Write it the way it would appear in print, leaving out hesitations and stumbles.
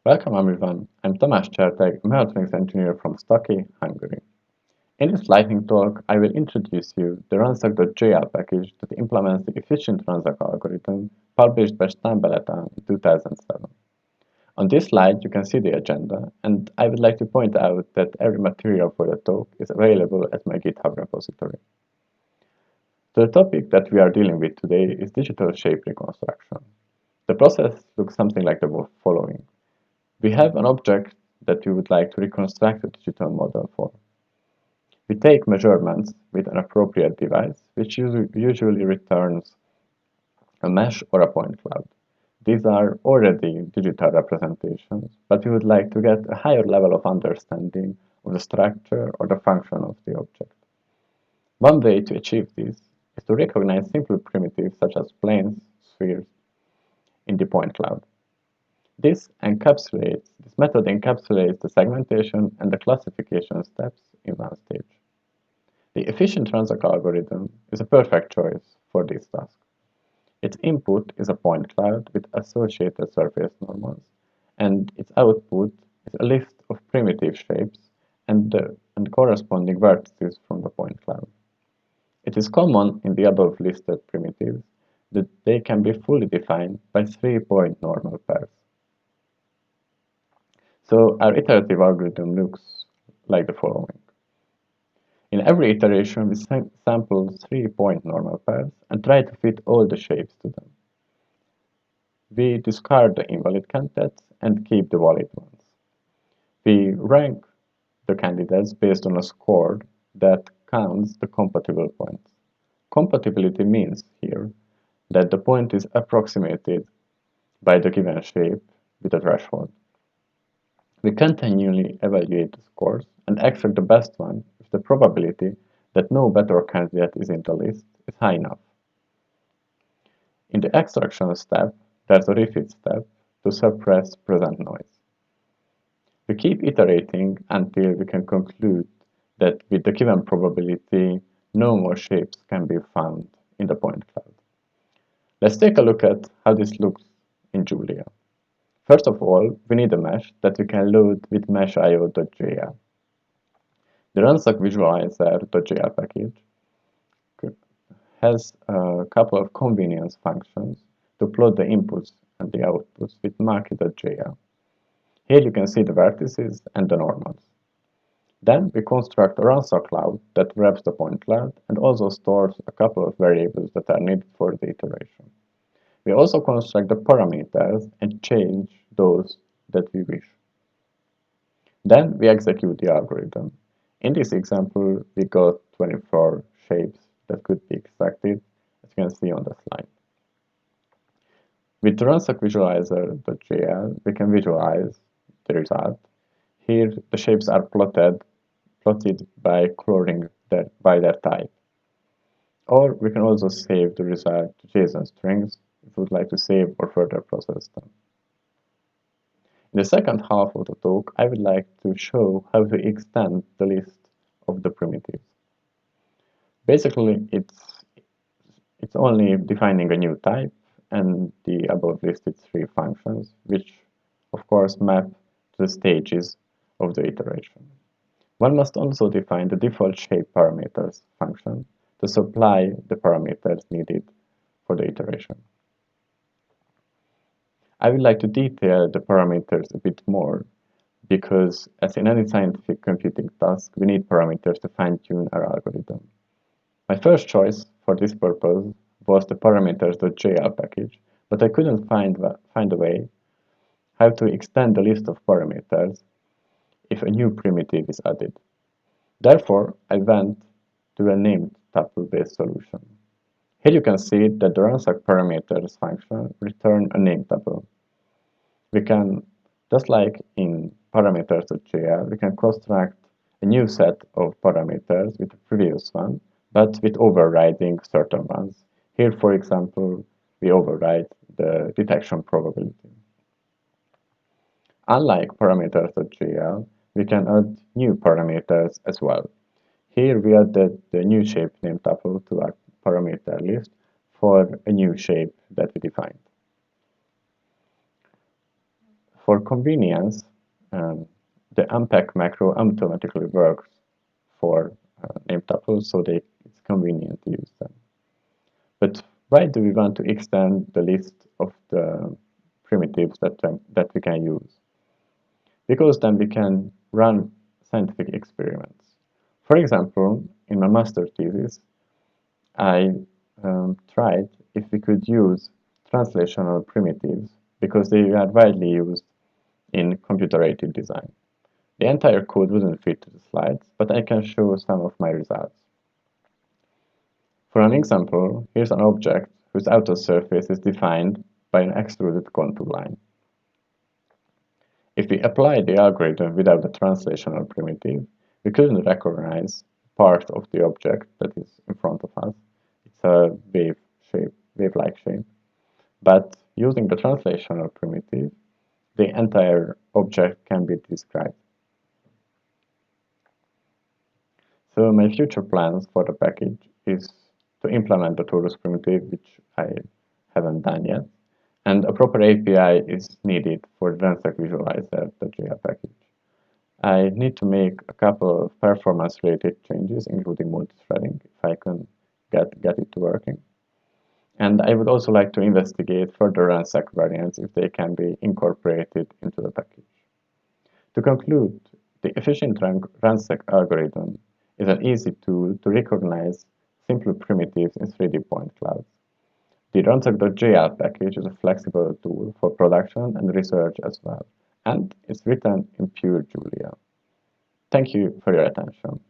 Welcome everyone, I'm Tamás Cserteg, a mechatronics engineer from Staki, Hungary. In this lightning talk, I will introduce you the RANSAC.jl package that implements the Efficient RANSAC algorithm published by Stambel et al. In 2007. On this slide, you can see the agenda, and I would like to point out that every material for the talk is available at my GitHub repository. So the topic that we are dealing with today is digital shape reconstruction. The process looks something like the following. We have an object that we would like to reconstruct a digital model for. We take measurements with an appropriate device, which usually returns a mesh or a point cloud. These are already digital representations, but we would like to get a higher level of understanding of the structure or the function of the object. One way to achieve this is to recognize simple primitives such as planes, spheres, in the point cloud. This method encapsulates the segmentation and the classification steps in one stage. The Efficient RANSAC algorithm is a perfect choice for this task. Its input is a point cloud with associated surface normals, and its output is a list of primitive shapes and corresponding vertices from the point cloud. It is common in the above listed primitives that they can be fully defined by 3-point normal pairs. So our iterative algorithm looks like the following. In every iteration, we sample 3-point normal pairs and try to fit all the shapes to them. We discard the invalid candidates and keep the valid ones. We rank the candidates based on a score that counts the compatible points. Compatibility means here that the point is approximated by the given shape with a threshold. We continually evaluate the scores and extract the best one if the probability that no better candidate is in the list is high enough. In the extraction step, there's a refit step to suppress present noise. We keep iterating until we can conclude that with the given probability, no more shapes can be found in the point cloud. Let's take a look at how this looks in Julia. First of all, we need a mesh that we can load with mesh.io.jl. The RANSAC visualizer.jl package has a couple of convenience functions to plot the inputs and the outputs with market.jl. Here you can see the vertices and the normals. Then we construct a RANSAC cloud that wraps the point cloud and also stores a couple of variables that are needed for the iteration. We also construct the parameters and change those that we wish. Then we execute the algorithm. In this example, we got 24 shapes that could be extracted, as you can see on the slide. With the RANSAC visualizer.jl, we can visualize the result. Here, the shapes are plotted by coloring by their type. Or we can also save the result to JSON strings if we would like to save or further process them. In the second half of the talk, I would like to show how to extend the list of the primitives. Basically, it's only defining a new type and the above listed 3 functions, which of course map to the stages of the iteration. One must also define the default shape parameters function to supply the parameters needed for the iteration. I would like to detail the parameters a bit more because, as in any scientific computing task, we need parameters to fine-tune our algorithm. My first choice for this purpose was the parameters.jl package, but I couldn't find a way how to extend the list of parameters if a new primitive is added. Therefore, I went to a named tuple-based solution. Here you can see that the RANSAC parameters function returns a name tuple. We can, just like in parameters.jl, we can construct a new set of parameters with the previous one, but with overriding certain ones. Here, for example, we override the detection probability. Unlike parameters.jl, we can add new parameters as well. Here we added the new shape name tuple to our parameter list for a new shape that we defined. For convenience, the unpack macro automatically works for name tuples, so it's convenient to use them. But why do we want to extend the list of the primitives that we can use? Because then we can run scientific experiments. For example, in my master thesis, I tried if we could use translational primitives because they are widely used in computer-aided design. The entire code wouldn't fit to the slides, but I can show some of my results. For an example, here's an object whose outer surface is defined by an extruded contour line. If we apply the algorithm without the translational primitive, we couldn't recognize part of the object that is in front of us. It's a wave-like shape. But using the translational primitive, the entire object can be described. So my future plans for the package is to implement the torus primitive, which I haven't done yet, and a proper API is needed for the RANSAC visualizer.jl package. I need to make a couple of performance-related changes, including multi-threading, if I can get it to working. And I would also like to investigate further RANSAC variants if they can be incorporated into the package. To conclude, the Efficient RANSAC algorithm is an easy tool to recognize simple primitives in 3D point clouds. The RANSAC.jl package is a flexible tool for production and research as well, and it's written in pure Julia. Thank you for your attention.